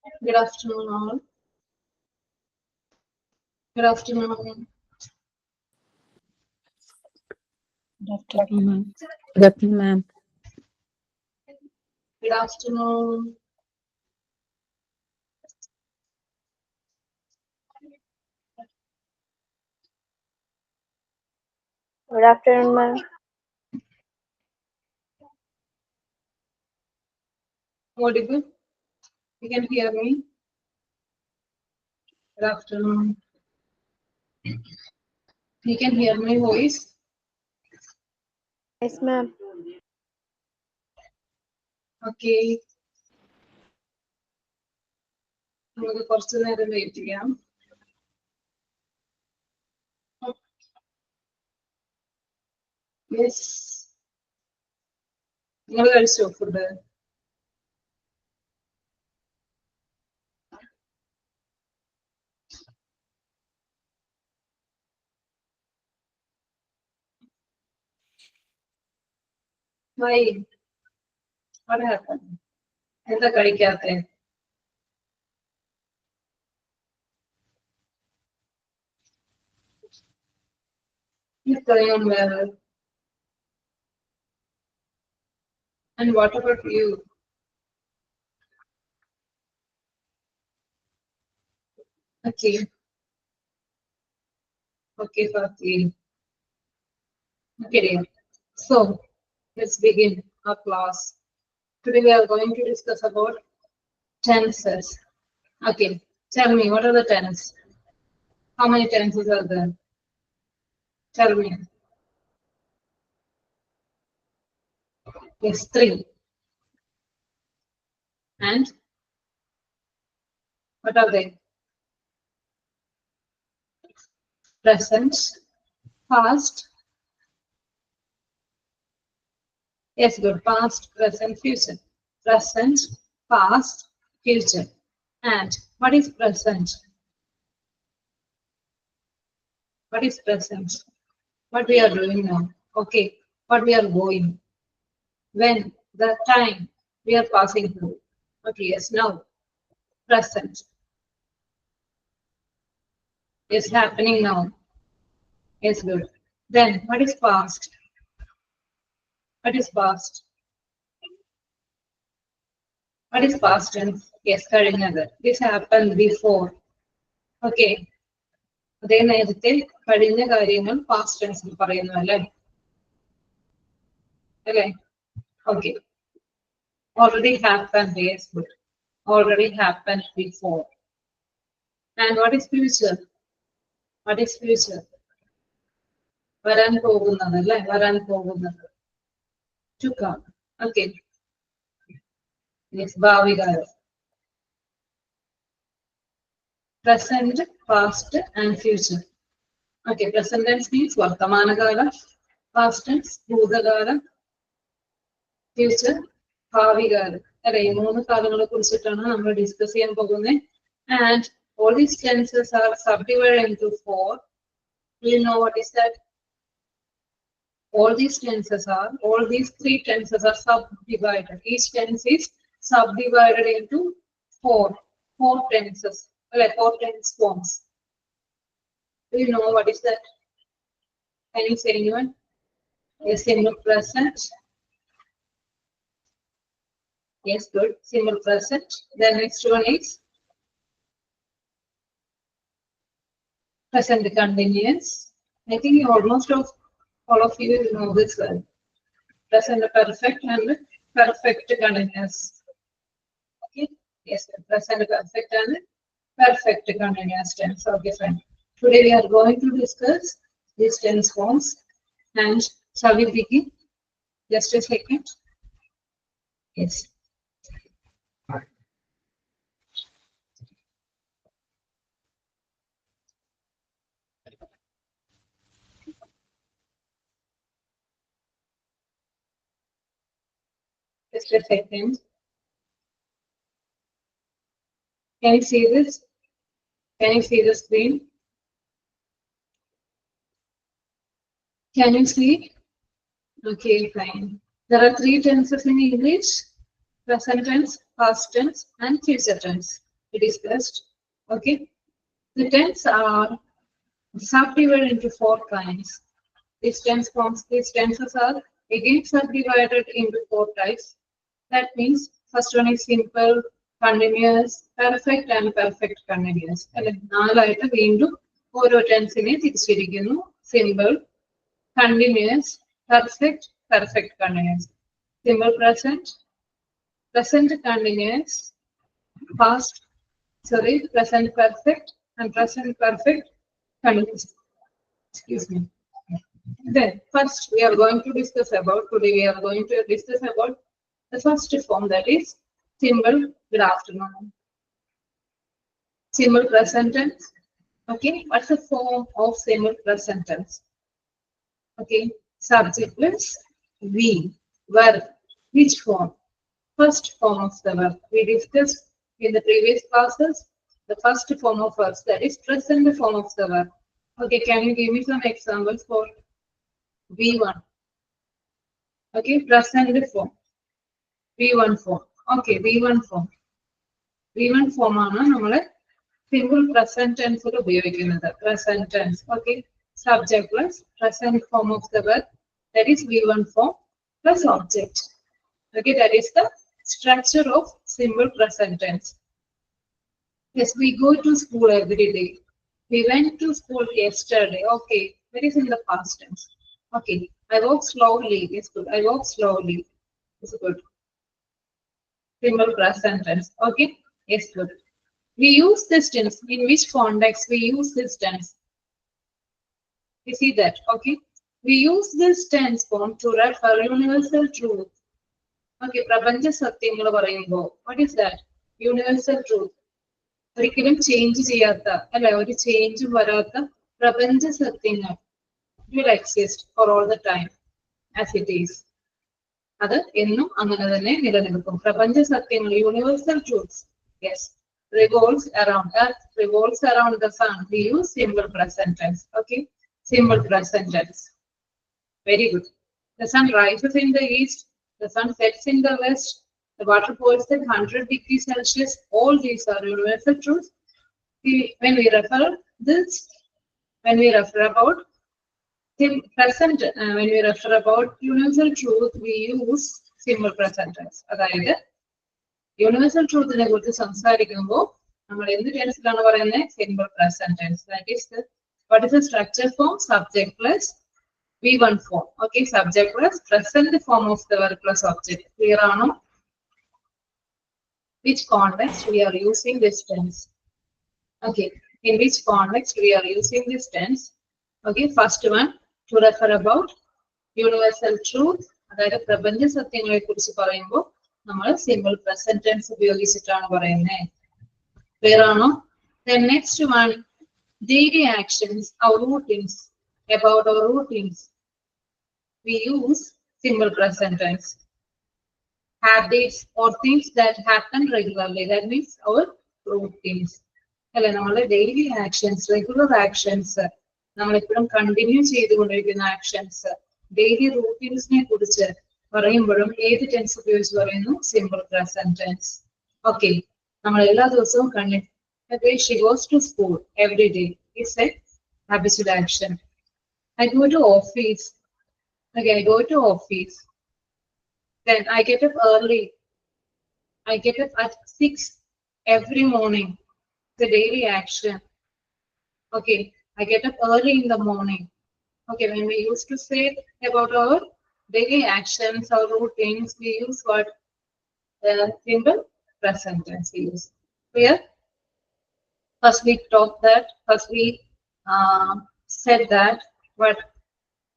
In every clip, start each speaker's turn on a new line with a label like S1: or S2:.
S1: Good afternoon, all. Good afternoon.
S2: Good afternoon, ma'am. Good afternoon, ma'am.
S1: Good afternoon.
S3: Good afternoon, ma'am.
S1: Audible? You can hear me? Good afternoon. You can hear my voice?
S3: Yes, ma'am.
S1: Okay. നമുക്ക് കുറച്ച് നേരം wait ചെയ്യാം. Yes. നിങ്ങൾ കഴിച്ചോ food? Why? What happened? എന്താ കഴിക്കാത്തെ? ഇത്രയും വേറെ. And what about you? Okay. Okay, Fatih. Okay, dear. So, let's begin our class. Today we are going to discuss about tenses. Okay, tell me, what are the tenses? How many tenses are there? Tell me. Yes, 3. And what are they? Present, past. Yes, good. Past, present, future. Present, past, future. And what is present? What is present? What we are doing now? Okay, what we are going? When? The time we are passing through. Okay, yes, now. Present. Is happening now. Yes, good. Then, what is past? What is past? What is past tense? Yes, കഴിഞ്ഞത്. This happened before. Okay. അതേ നേരത്തെ കഴിഞ്ഞ കാര്യങ്ങൾ past tense പറയുന്നു അല്ലേ? അല്ലേ? Okay. Already happened. Yes, good. Already happened before. And what is future? What is future? വരാൻ പോകുന്നത് അല്ലേ? വരാൻ പോകുന്നത്. To come. Okay. Yes, ഭാവികാലം. Present, past, and future. Okay, present tense means വർത്തമാനകാലം, past tense ഭൂതകാലം, future ഭാവികാലം. അല്ലെ, ഈ 3 കാലങ്ങളെ കുറിച്ചിട്ടാണ് നമ്മൾ ഡിസ്കസ് ചെയ്യാൻ പോകുന്നത്. And all these tenses are subdivided into 4. Do you know what is that? All these 3 tenses are subdivided. Each tense is subdivided into 4 tenses. Like 4 tense forms. Do you know what is that? Can you say anyone? Yes, simple present. Yes, good. Simple present. The next one is present continuous. I think all of you know this well. Present perfect and perfect continuous. Okay. Yes, present perfect and perfect continuous tense. Okay, fine. Today we are going to discuss these tense forms. And shall we begin? Just a second. Yes. Just a second. Can you see this? Can you see the screen? Can you see? Okay, fine. There are 3 tenses in English: present tense, past tense, and future tense. we discussed. Okay, the tense are subdivided into 4 kinds. These tenses are again subdivided into 4 types. That means first one is simple, continuous, perfect and perfect continuous. നാലായിട്ട് വീണ്ടും ഓരോ ടെൻസിനെ തിരിച്ചിരിക്കുന്നു. Simple, continuous, perfect, perfect continuous. Simple present, present continuous, present perfect and present perfect continuous. Excuse me. Then first we are going to discuss about the first form, that is simple good afternoon. Simple present tense. Okay, what's the form of simple present tense? Okay, subject plus we, verb, which form? First form of the verb. We discussed in the previous classes the first form of verbs, that is present form of the verb. Okay, can you give me some examples for V1? Okay, present form. V1 form. Okay, V1 form. V1 form ആണ് നമ്മൾ simple present tense ൽ ഉപയോഗിക്കുന്നത്. Present tense. Okay, subject plus present form of the verb, that is V1 form plus object. Okay, that is the structure of simple present tense. Yes, we go to school every day. We went to school yesterday. Okay, that is in the past tense. Okay, I walk slowly. It's good. I walk slowly. It's good. Simple present tense. Okay, yes, good. We use this tense. In which context we use this tense? You see that? Okay, we use this tense form to refer universal truth. Okay, പ്രപഞ്ച സത്യങ്ങൾ പറയുമ്പോൾ, what is that? Universal truth. ഒരിക്കലും change ചെയ്യാത്ത, അല്ല, ഒരു ചേഞ്ചും വരാത്ത പ്രപഞ്ച സത്യങ്ങൾ will exist for all the time as it is. അത് എന്നും അങ്ങനെ തന്നെ നിലനിൽക്കും. പ്രപഞ്ച സത്യങ്ങൾ, universal truths, yes, revolves around earth, revolves around the sun. We use simple present tense. Okay, simple present tense. Very good. The sun rises in the east, the sun sets in the west, the water boils at 100 degrees Celsius. All these are universal truths. When we refer about present, when we refer about universal truth, we use simple present tense. അതായത് universal ട്രൂത്തിനെ കുറിച്ച് സംസാരിക്കുമ്പോൾ നമ്മൾ എന്ത് ടെൻസിലാണ് പറയുന്നത്? Simple present tense. That is what is the structure form? Subject plus V1 form. Okay, subject plus present form of the verb plus object. Clear ആണോ? Which context we are using this tense? Okay, in which context we are using this tense? Okay, first one, to refer about universal truth. അതായത് പ്രപഞ്ച സത്യങ്ങളെ കുറിച്ച് പറയുമ്പോൾ നമ്മൾ simple present tense ഉപയോഗിച്ചിട്ടാണ് പറയുന്നത്. Clear ആണോ? Then next one, daily actions, our routines. About our routines, we use simple present tense. Habits or things that happen regularly, that means our routines. അല്ലെ, നമ്മുടെ ഡെയിലി ആക്ഷൻസ്, റെഗുലർ ആക്ഷൻസ്, നമ്മളെപ്പോഴും continue ചെയ്തുകൊണ്ടിരിക്കുന്ന actions, daily റൂട്ടീൻസിനെ കുറിച്ച് പറയുമ്പോഴും ഏത് tense ഉപയോഗിച്ച് പറയുന്നു? Simple present tense. Okay, നമ്മൾ എല്ലാ ദിവസവും she goes to school every day. It's a habitual action. I go to office. Okay, I go to office. Then I get up early. I get up at 6 every morning. The daily action. Okay, I get up early in the morning. Okay, when we used to say about our daily actions, our routines, we use what? Simple present tense we use. Clear? First we said that what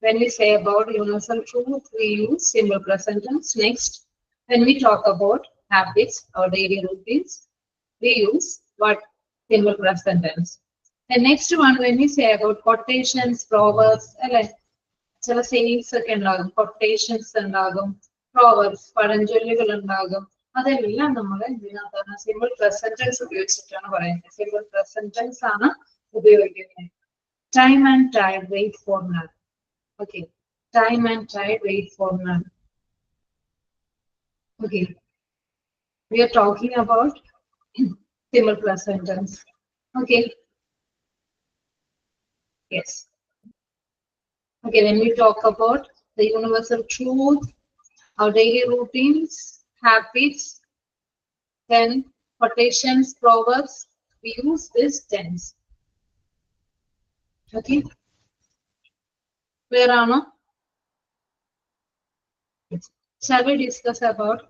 S1: when we say about universal truth, we use simple present tense. Next, when we talk about habits or daily routines, we use what? Simple present tense. And next one, when we say about quotations, proverbs, ചില sayings ഒക്കെ ഉണ്ടാകും, quotations ഉണ്ടാകും, proverbs, പഴഞ്ചൊല്ലുകൾ ഉണ്ടാകും, അതെല്ലാം നമ്മൾ ഇതിനകത്താണ് simple present tense ഉപയോഗിച്ചിട്ടാണ് പറയുന്നത്. സിമ്പിൾ പ്രസന്റ് ടെൻസ് ആണ് ഉപയോഗിക്കുന്നത്. Time and tide, wait for none. Okay, time and tide, wait for none. Okay, we are talking about simple present tense. Okay. Yes. Okay, when we talk about the universal truth, our daily routines, habits, then quotations, proverbs, we use this tense. Okay. Where are now? Shall we discuss about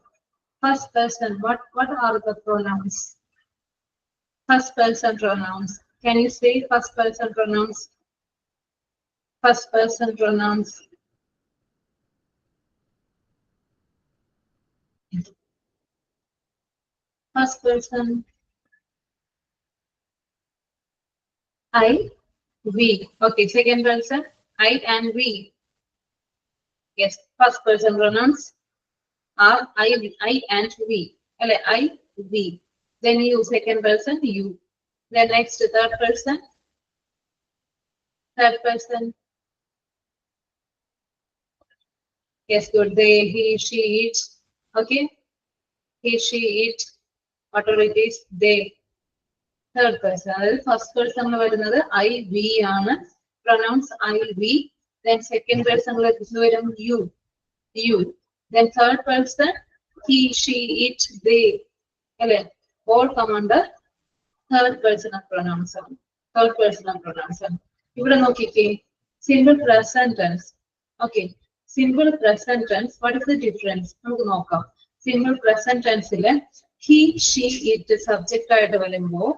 S1: first person? What are the pronouns? First person pronouns. Can you say first person pronouns? First person pronouns. First person. I, we. Okay, second person. I and we. Yes, first person pronouns are I and we. I, we. Then you, second person, you. Then next, third person. Third person. Yes, good. They, he, she, it. Okay. He, she, it. Whatever it is, they. Third person. First person I, we pronouns I, we. Then second person you. You. Then third person he, she, it, they. All come under third person of pronouns. Third person of pronouns. ഇവിടെ നോക്കിക്കേ simple present tense. Okay. Simple present tense. What is the difference? നമുക്ക് നോക്കാം. Simple present tense he, she, it subject ആയിട്ട് വരുമ്പോൾ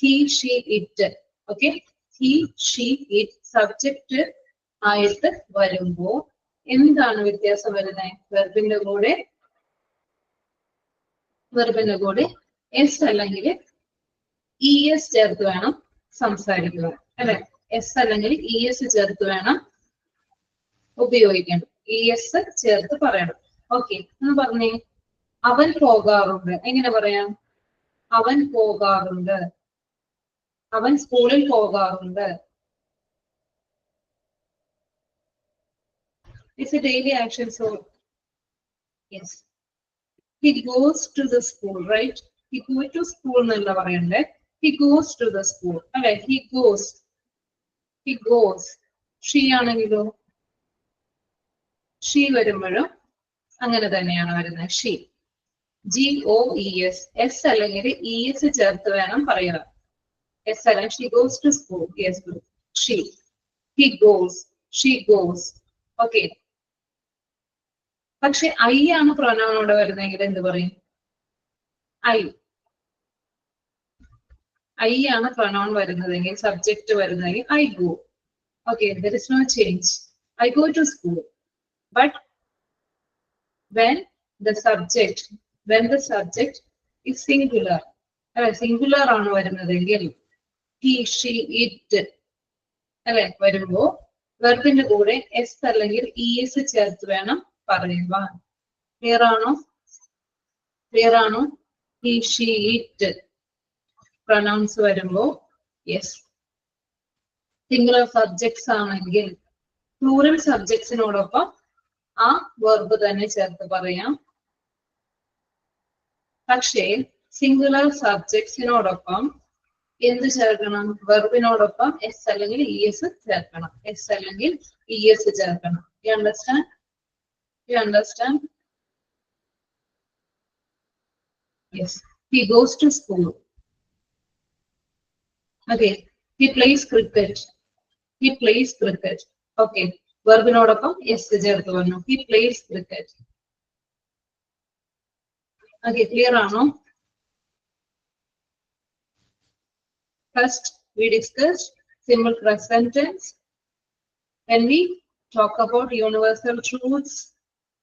S1: he, she, it. Okay. He, she, it subject ആയിട്ട് വരുമ്പോൾ എന്താണ് വ്യത്യാസം വരുന്നത്? വെർബിന്റെ കൂടെ എസ് അല്ലെങ്കിൽ es ചേർത്ത് വേണം സംസാരിക്കുക. അല്ലെ? എസ് അല്ലെങ്കിൽ es ചേർത്ത് വേണം ഉപയോഗിക്കണം. es ചേർത്ത് പറയണം. ഓക്കെ, എന്ന് പറഞ്ഞേ. അവൻ പോകാറുണ്ട്. എങ്ങനെ പറയാം? അവൻ പോകാറുണ്ട്. അവൻ സ്കൂളിൽ പോകാറുണ്ട്. It's a daily action, so yes. He goes to the school, right? He goes to school എന്നല്ല പറയണ്ടേ. He goes to the school. അല്ലെ? He goes. He goes. She ആണെങ്കിലോ? She വരുമ്പോഴും അങ്ങനെ തന്നെയാണ് വരുന്നത്. She. GOES. S അല്ലെങ്കിൽ ES ചേർത്ത് വേണം പറയുക. S അല്ലെങ്കിൽ she goes to school. Yes, she. He goes. She goes. Okay. പക്ഷെ ഐ ആണ് പ്രൊനൗൺ ഇവിടെ വരുന്നതെങ്കിൽ എന്ത് പറയും? ഐ. ഐ ആണ് പ്രൊനൗൺ വരുന്നതെങ്കിൽ, സബ്ജക്ട് വരുന്നതെങ്കിൽ I go. Okay, there is no change. I go to school. But when the subject is singular, singular ആണ് വരുന്നതെങ്കിൽ he, she, it അല്ലെ വരുമ്പോ വെർബിന്റെ കൂടെ എസ് അല്ലെങ്കിൽ es ചേർത്ത് വേണം പറയുക. ക്ലിയർ ആണോ? ക്ലിയർ ആണോ? he, she, it പ്രൊനൗൺസ് വരുമ്പോ യെസ്. സിംഗുലർ സബ്ജക്ട്സ് ആണെങ്കിൽ പ്ലൂറൽ സബ്ജക്ട്സിനോടൊപ്പം ആ വെർബ് തന്നെ ചേർത്ത് പറയാം. പക്ഷേ സിംഗുലർ സബ്ജക്ട്സിനോടൊപ്പം എന്ത് ചേർക്കണം? വെർബിനോടൊപ്പം എസ് അല്ലെങ്കിൽ es ചേർക്കണം. എസ് അല്ലെങ്കിൽ es ചേർക്കണം. You understand? You understand? Yes. He goes to school. Okay. He plays cricket. He plays cricket. Okay. വെർബിനോടൊപ്പം എസ് ചേർത്ത് വന്നു. He plays cricket. Okay, clear ആണോ? First, we discussed simple present tense. When we talk about universal truths,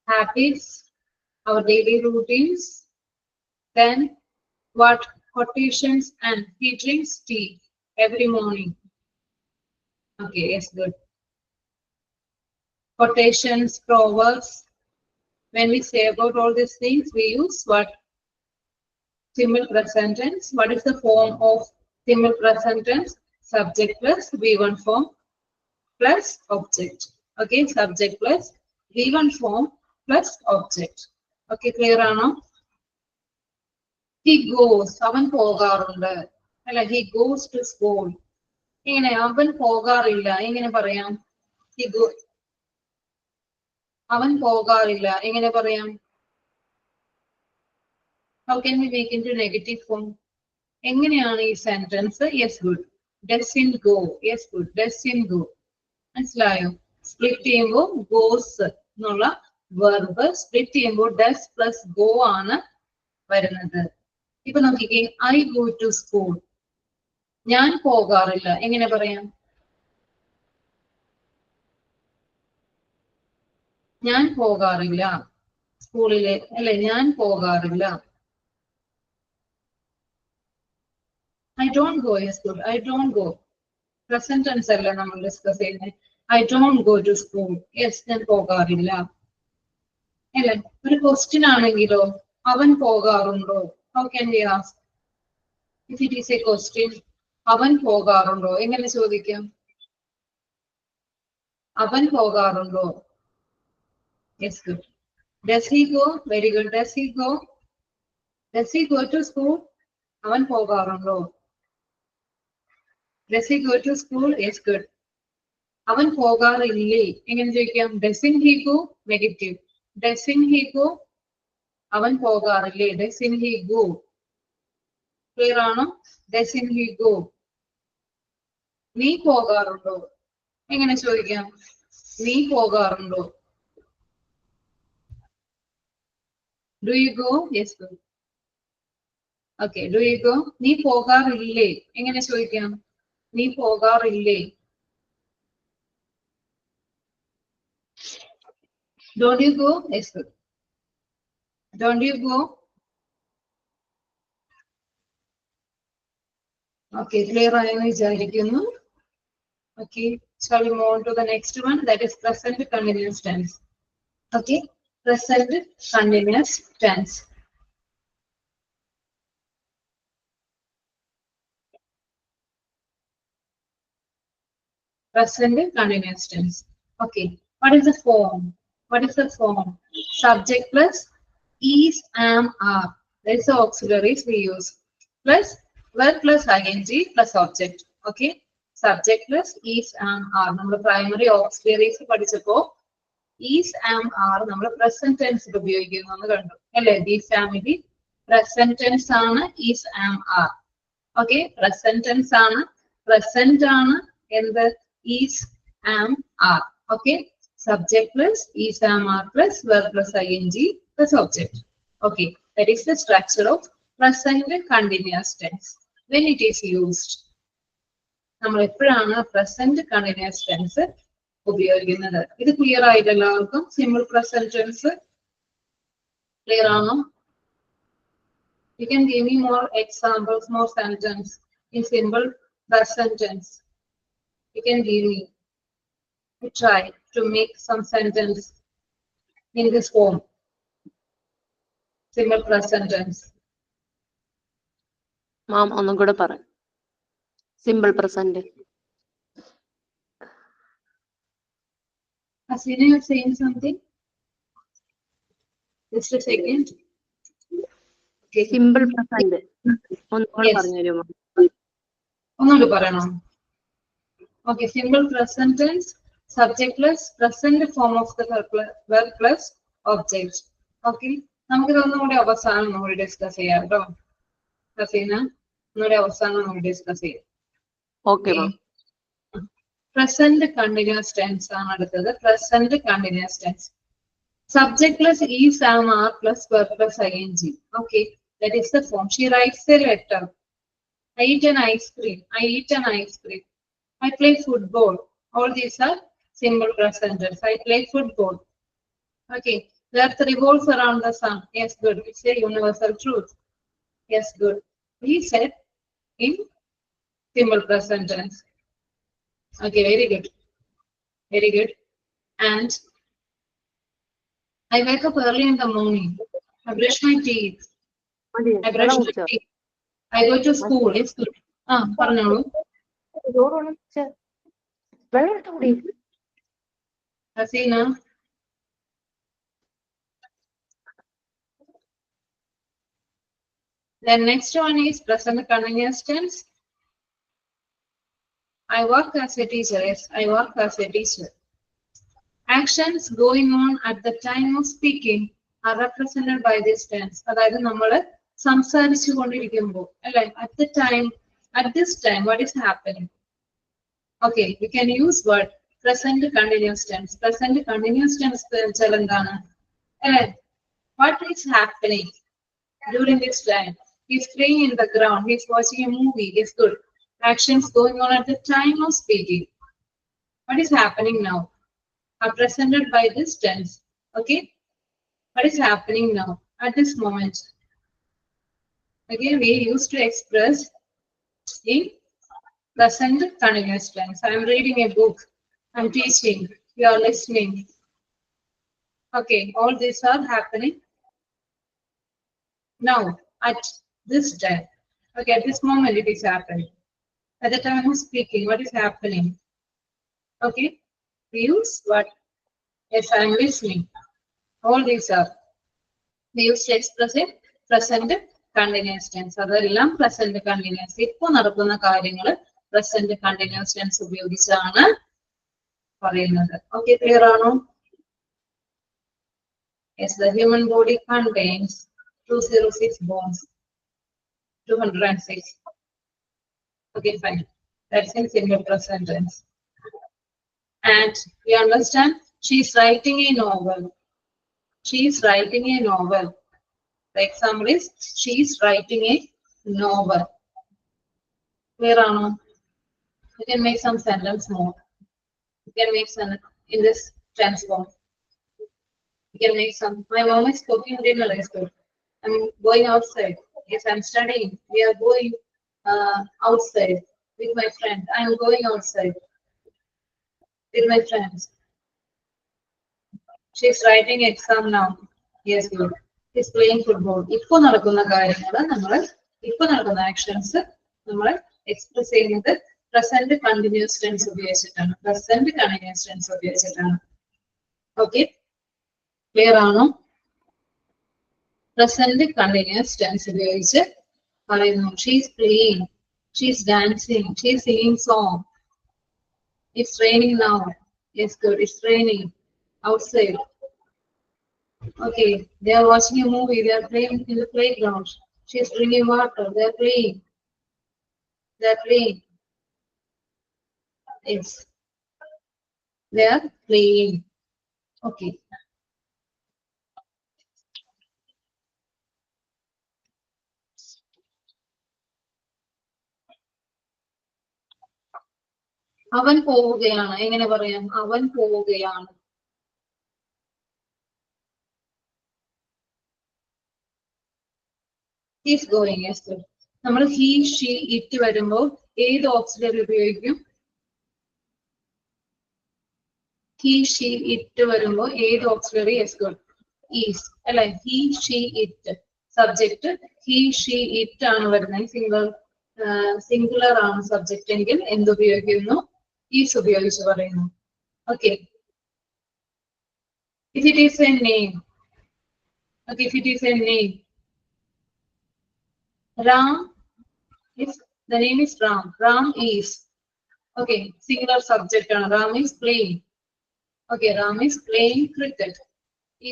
S1: habits, our daily routines, then what? Quotations and he drinks tea every morning. Okay, yes, good. Quotations, proverbs. When we say about all these things, we use what? Simple present tense. What is the form of simple present tense? Subject plus V1 form plus object. Okay, subject plus V1 form plus object. Okay, clear ആണോ? He goes. അവൻ പോകാറുണ്ട്. അല്ല, he goes to school. എങ്ങനെ അവൻ പോകാറില്ല എങ്ങനെ പറയാം? He go. അവൻ പോകാറില്ല എങ്ങനെ പറയാം? How can we make into negative form? എങ്ങനെയാണ് ഈ sentence? Yes, good. Doesn't go. Yes, good. Doesn't go. മനസ്സിലായോ? സ്പ്ലിറ്റ് ചെയ്യുമ്പോൾ ഗോസ് എന്നുള്ള വെർബ് സ്പ്ലിറ്റ് ചെയ്യുമ്പോൾ ഡസ് പ്ലസ് ഗോ ആണ് വരുന്നത്. ഇപ്പൊ നോക്കിക്കേ, ഐ ഗോ ടു സ്കൂൾ. ഞാൻ പോകാറില്ല എങ്ങനെ പറയാം? ഞാൻ പോകാറില്ല സ്കൂളിലെ, അല്ലെ? ഞാൻ പോകാറില്ല. I don't go. Yes good. I don't go. Present tense അല്ല നമ്മൾ ഡിസ്കസ് ചെയ്യുന്നത്. I don't go to school. Yes, ഞാൻ പോകാറില്ല. അല്ലെ? ഒരു ക്വസ്റ്റ്യൻ ആണെങ്കിലോ, അവൻ പോകാറുണ്ടോ? How can we ask? If it is a question, അവൻ പോകാറുണ്ടോ എങ്ങനെ ചോദിക്കാം? അവൻ പോകാറുണ്ടോ? Yes, good. Does he go? Very good. Does he go? Does he go to school? അവൻ പോകാറുണ്ടോ? Does he go to school? Yes, good. അവൻ പോകാറില്ലേ എങ്ങനെ ചോദിക്കാം? Doesn't he go? Negative. Doesn't he go? അവൻ പോകാറില്ലേ? Doesn't he go? Clear ആണോ? Doesn't he go? നീ പോകാറുണ്ടോ എങ്ങനെ ചോദിക്കാം? നീ പോകാറുണ്ടോ? Do you go? Yes, good. Okay, do you go? നീ പോകാറില്ലേ എങ്ങനെ ചോദിക്കാം? നീ പോകാറില്ലേ? Don't you go? Yes, good. Don't you go? Okay, clear ആയെന്ന് വിചാരിക്കുന്നു. Okay, shall we move on to the next one? That is present continuous tense. Okay, present continuous tense. Present continuous tense. Okay, what is the form? What is the form? Subject plus is, am, are. That is the auxiliaries we use. Plus verb plus ing plus object. Okay, subject plus is, am, are. നമ്മൾ primary auxiliaries പഠിച്ചപ്പോൾ is, am, are നമ്മൾ present tense ഉപയോഗിക്കുന്നു എന്ന് കണ്ടു അല്ലേ? ഈ family present tense ആണ് is, am, are. Okay, present tense ആണ്, present ആണ് എന്ത്? Is, am, are. Okay, subject plus is, am, are plus verb plus ing plus object. Okay, that is the structure of present continuous tense. When it is used, നമ്മൾ എപ്പോഴാണ് present continuous tense ഉപയോഗിക്കുന്നത്? ഇത് clear ആയിട്ട് എല്ലാവർക്കും? Simple present tense clear ആണോ? You can give me more examples, more sentence in simple present tense. You can give me. Try to make some sentence in this form. Simple present tense.
S2: മാം ഒന്നും കൂടെ പറ. Simple present.
S1: Asina, you're saying something? Just a second. Okay.
S2: Simple present ഒന്നും കൂടെ
S1: Yes.
S2: പറഞ്ഞു തരുമോ?
S1: ഒന്നുകൂടി പറയണോ? Okay, simple present tense, subject plus present form of the verb plus object. Okay, നമുക്ക് ഇതൊന്നുകൂടി അവസാനം ഒന്നുകൂടി ഡിസ്കസ് ചെയ്യാം കേട്ടോ. ഹസീന, ഒന്നുകൂടി അവസാനം നമുക്ക് ഡിസ്കസ് ചെയ്യാം.
S2: Okay ma'am.
S1: Present continuous tense ആണ് അടുത്തത്. Present continuous tense. Subject plus is, am, are plus verb plus ing. Okay, that is the form. She writes a letter. I eat an ice cream. I eat an ice cream. I play football. All these are simple present tense. I play football. Okay, the earth revolves around the sun. Yes, good. It's a universal truth. Yes, good. We said in simple present tense. Okay, very good. Very good. And I wake up early in the morning. I brush my teeth. I brush my teeth. I go to school. It's good. പറഞ്ഞോളൂ. Hasina, Then next one is present continuous tense. I work as a teacher. Yes, I work as a teacher. Actions going on at the time of speaking are represented by this tense. അതായത് നമ്മൾ സംസാരിച്ചു കൊണ്ടിരിക്കുമ്പോൾ അല്ലെ at this time what is happening? Okay, we can use what? Present continuous tense. Present continuous tense വെച്ചാൽ എന്താണ്? What is happening during this time? He's playing in the ground. He's watching a movie. It's good. Actions going on at the time of speaking. What is happening now? Are presented by this tense. Okay? What is happening now at this moment? Again, we used to express in present continuous tense. I am reading a book. I am teaching. You are listening. Okay, all these are happening now at this time. Okay, at this moment it is happening. At the time of speaking, what is happening? Okay, we use what? Yes, I am listening. All these are we use to express in present continuous tense. അതെല്ലാം present continuous. ഇപ്പോൾ നടക്കുന്ന കാര്യങ്ങൾ present continuous tense ഉപയോഗിച്ചാണ് പറയുന്നത്. Okay, clear ആണോ? Yes, the human body contains 206 bones. 206. Okay, fine. That's in simple present tense. And you understand? She's writing a novel. She's writing a novel. The example is she's writing a novel. Clear ano? You can make some sentence more. You can make some in this tense form. You can make some. My mom is cooking dinner. Is good. I'm going outside. Yes, I'm studying. We are going outside with my friend. I'm going outside with my friends. She's writing exam now. Yes, good. He's playing football. ഇപ്പോൾ നടക്കുന്ന കാര്യങ്ങൾ നമ്മൾ ഇപ്പോൾ നടക്കുന്ന actions നമ്മൾ express ചെയ്യുന്നത് present continuous tense ഉപയോഗിച്ചിട്ടാണ്. Present continuous tense ഉപയോഗിച്ചിട്ടാണ്. ഓക്കെ, ക്ലിയർ ആണോ? പ്രസന്റ് കണ്ടിന്യൂസ് ടെൻസ് ഉപയോഗിച്ച് പറയുന്നു. She's playing, she's dancing, she's singing song. It's raining now. Yes, good. It's raining outside. Okay, they are watching a movie. They are playing in the playground. She's drinking water. They are playing. They are playing. Yes, they are playing. Okay. അവൻ പോവുകയാണ്. എങ്ങനെ പറയാം? അവൻ പോവുകയാണ്. He's going. Yes, good. നമ്മൾ he, she, it വരുമ്പോൾ ഏത് auxiliary ഉപയോഗിക്കും? He, she, it വരുമ്പോൾ ഏത് ഓക്സിലറി? Yes, good. Is അല്ലെ? He, she, it. Subject he, she, it ആണ് വരുന്നത്. സിംഗുലർ ആണ് സബ്ജക്ട് എങ്കിൽ എന്ത് ഉപയോഗിക്കുന്നു? ഈസ് ഉപയോഗിച്ച് പറയുന്നു. Okay, if it is a name, okay, if it is a name, Ram, if the name is Ram, Ram is, okay, singular subject ആണ്. Ram is playing. Okay, Ram is playing cricket.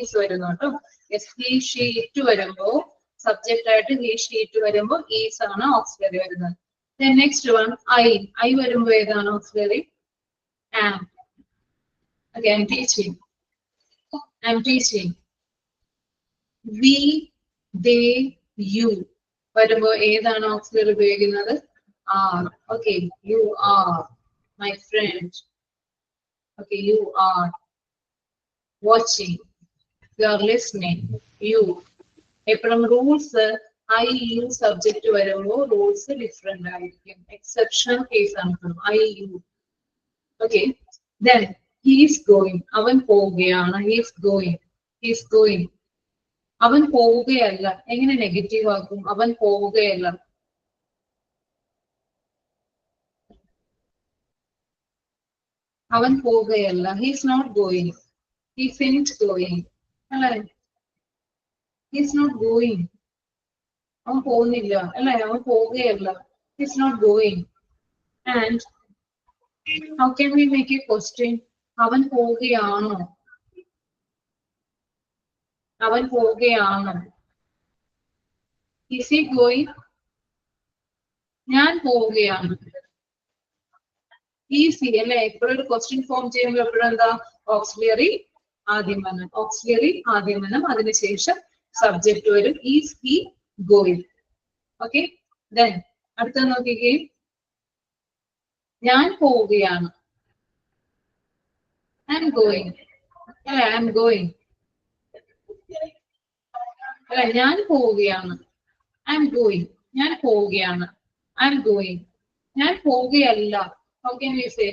S1: Is വരുന്നു കേട്ടോ. Yes, he, she, it വരുമ്പോൾ subject ആയിട്ട് he, she, it വരുമ്പോൾ is ആണ് auxiliary വരുന്നത്. Then next one, I വരുമ്പോൾ ഏതാണ് auxiliary? Am. Okay, I'm teaching. I'm teaching. We, they, you വരുമ്പോൾ ഏതാണ് ഓക്സിലറി ഉപയോഗിക്കുന്നത്? Are. Okay, you are my friend. Okay, you are watching. You are listening. You. എപ്പോഴും rules I, you subject വരുമ്പോൾ rules different ആയിരിക്കും. Exceptional case ആണ് I, you. Okay, then he is going. അവൻ പോവുകയാണ്. He is going. He is going. അവൻ പോവുകയല്ല. എങ്ങനെ negative ആക്കും? അവൻ പോവുകയല്ല. അവൻ പോവുകയല്ല. He is not going. He isn't going. അല്ലേ? He is not going. അവൻ പോകുന്നില്ല അല്ലെ, അവൻ പോവുകയല്ല. He's not going. And how can we make a question? അവൻ പോവുകയാണോ? അവൻ പോവുകയാണോ? Is he going? ഞാൻ പോവുകയാണ്. ഈസി അല്ലെ. എപ്പോഴൊരു ക്വസ്റ്റ്യൻ ഫോം ചെയ്യുമ്പോൾ എപ്പോഴെന്താ ഓക്സിലിയറി ആദ്യമനം. ഓക്സിലിയറി ആദ്യമനം, അതിനുശേഷം സബ്ജക്ട് വരും. Is he going. Okay. Then അടുത്ത നോക്കിക്കേ. ഞാൻ പോവുകയാണ്. ഐ എം ഗോയിങ് അല്ലെ. ഐ എം ഗോയിങ് അല്ലെ. ഞാൻ പോവുകയാണ്. I am going. ഞാൻ പോവുകയാണ്. I am going. ഞാൻ പോവുകയല്ല. How can we say?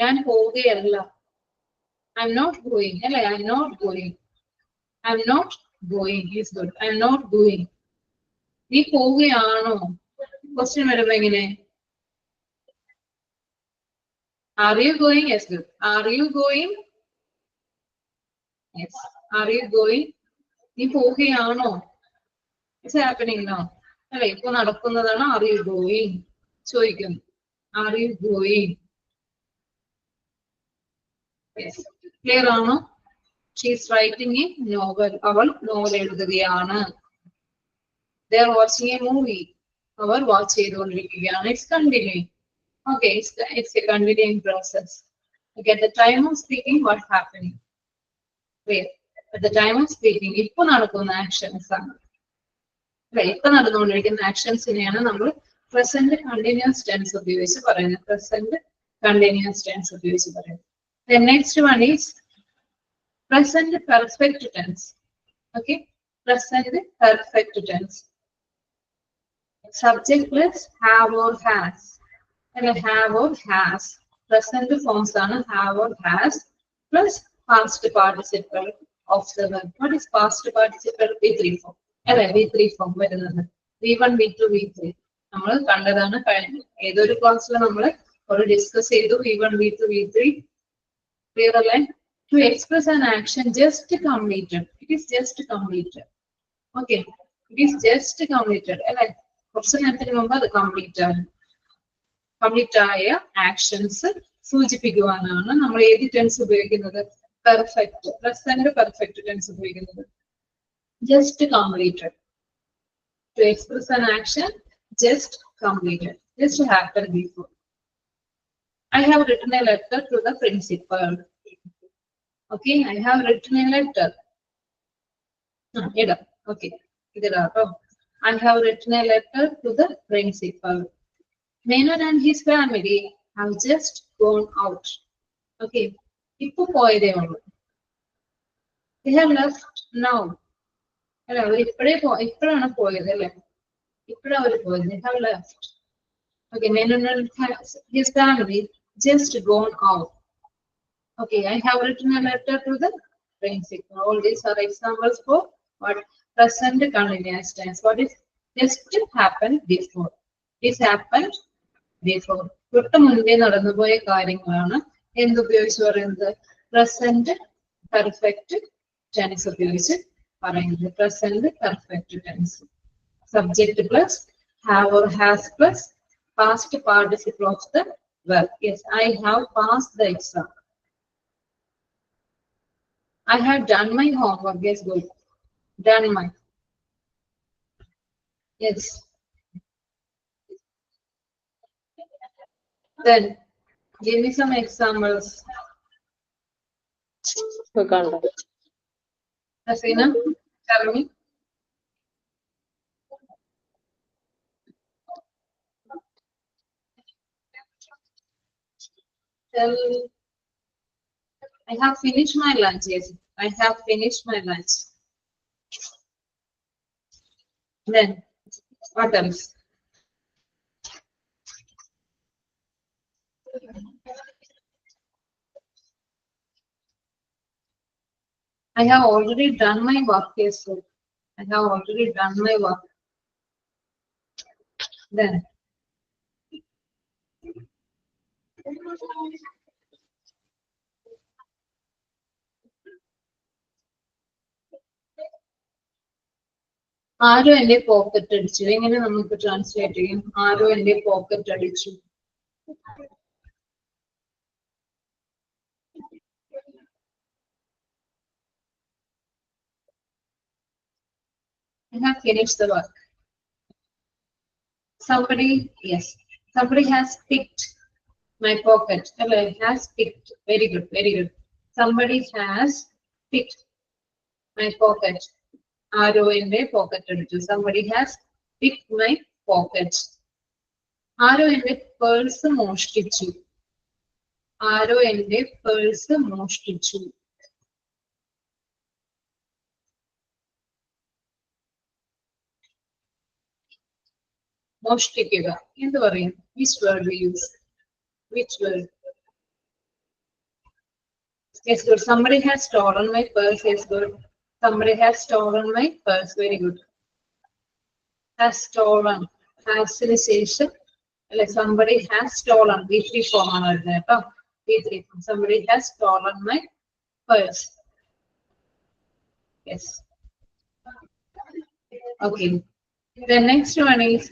S1: ഞാൻ പോവുകയല്ല. ഐ എം നോട്ട് ഗോയിങ് അല്ലെ. I am not going. I am not going is good. I am not going. നീ പോവുകയാണോ? ക്വസ്റ്റ്യൻ വരുമ്പോ എങ്ങനെ? Are you going? Yes, good. Are you going? Yes. Are you going? നീ പോവുകയാണോ? It's happening now അല്ലെ. ഇപ്പൊ നടക്കുന്നതാണ് ആർ യു ഗോയിങ് ചോദിക്കുന്നു. Are you going? Yes. Clear ആണോ? She's writing a novel. അവൾ നോവൽ എഴുതുകയാണ്. They are watching a movie. അവർ വാച്ച് ചെയ്തുകൊണ്ടിരിക്കുകയാണ്. It's continuing. Okay, it's a continuing process. Okay, at the time of speaking, what happening? Wait, at the time of speaking, ഇപ്പൊ നടക്കുന്ന actions ആണ് അല്ലെ. ഇപ്പൊ നടന്നുകൊണ്ടിരിക്കുന്ന ആക്ഷൻസിനെയാണ് നമ്മൾ പ്രസന്റ് കണ്ടിന്യൂസ് ടെൻസ് ഉപയോഗിച്ച് പറയുന്നത്. പ്രസന്റ് കണ്ടിന്യൂസ് ടെൻസ് ഉപയോഗിച്ച് പറയുന്നത്. The next one is present perfect tense. Okay, present perfect tense. Subject plus have or has. And have or has. Present forms are have or has plus past participle of the verb. What is past participle? V3 form. അല്ലെ, V3 form വരുന്നത്. V1, V2, V3. നമ്മൾ കണ്ടതാണ്. ഏതൊരു ക്ലാസ്സിൽ നമ്മൾ ഒരു discuss ചെയ്തു. V1, V2, V3. Clear അല്ലേ? To express an action just completed. It is just completed. Okay. It is just completed. അല്ലെ, കുറച്ച് നേരത്തിന് മുമ്പ് അത് കംപ്ലീറ്റ് ആണ്. കംപ്ലീറ്റ് ആയ ആക്ഷൻസ് സൂചിപ്പിക്കുവാനാണ് നമ്മൾ ഏത് ടെൻസ് ഉപയോഗിക്കുന്നത്? പെർഫെക്റ്റ്, പ്രസന്റ് പെർഫെക്റ്റ് ടെൻസ് ഉപയോഗിക്കുന്നത്. Just completed. To express an action just completed. Just happen before. I have written a letter to the principal. Okay, I have written a letter. ഇടാം. Okay, ഇതിടാട്ടോ. I have written a letter to the principal. Menon and his family have just gone out. Okay, ഇപ്പൊ പോയതേ ഉള്ളൂ. They have left now. അല്ല, അവർ ഇപ്പോഴാണ് പോയത് അല്ലെ. ഇപ്പോഴാണ് അവർ പോയത്. They have left. Okay, Menon and his family just gone out. Okay, I have written a letter to the principal. All these are examples for what? Present continuous tense. What is just happened before? This happened before. തൊട്ട് മുൻപേ നടന്നുപോയ കാര്യങ്ങളാണ് എന്തുപയോഗിച്ച് പറയുന്നത്? Present perfect tense ഉപയോഗിച്ച് പറയുന്നത്. Present perfect tense. Subject plus have or has plus past participle of the verb. Yes, I have passed the exam. I have done my homework. Yes, good. Done my. Yes. Then give me some examples. Hasina, tell me. Tell. I have finished my lunch. Yes, I have finished my lunch. Then what else? I have already done my work. Yes, sir. I have already done my work. Then ആരോ എന്റെ pocket അടിച്ചു. എങ്ങനെ നമുക്ക് translate ചെയ്യും? ആരോ എന്റെ pocket അടിച്ചു. I have finished the work. Somebody, yes, somebody has picked my pocket. Hello, has picked. Very good, very good. Somebody has picked my pocket. ആരോ എന്റെ pocket അടിച്ചു. Somebody has picked my pocket. ആരോ എന്റെ purse മോഷ്ടിച്ചു. ആരോ എന്റെ purse മോഷ്ടിച്ചു. മോഷ്ടിക്കുക എന്ത് പറയും? Which word we use? Which word? Yes, good. Somebody has stolen my purse. Yes, good. Somebody has stolen my purse. Very good. Has stolen. Has ന് ശേഷം അല്ലെ somebody has stolen. V3 form ആണ് വരുന്നത് കേട്ടോ. V3 form. Somebody has stolen my purse. Yes. Okay. The next one is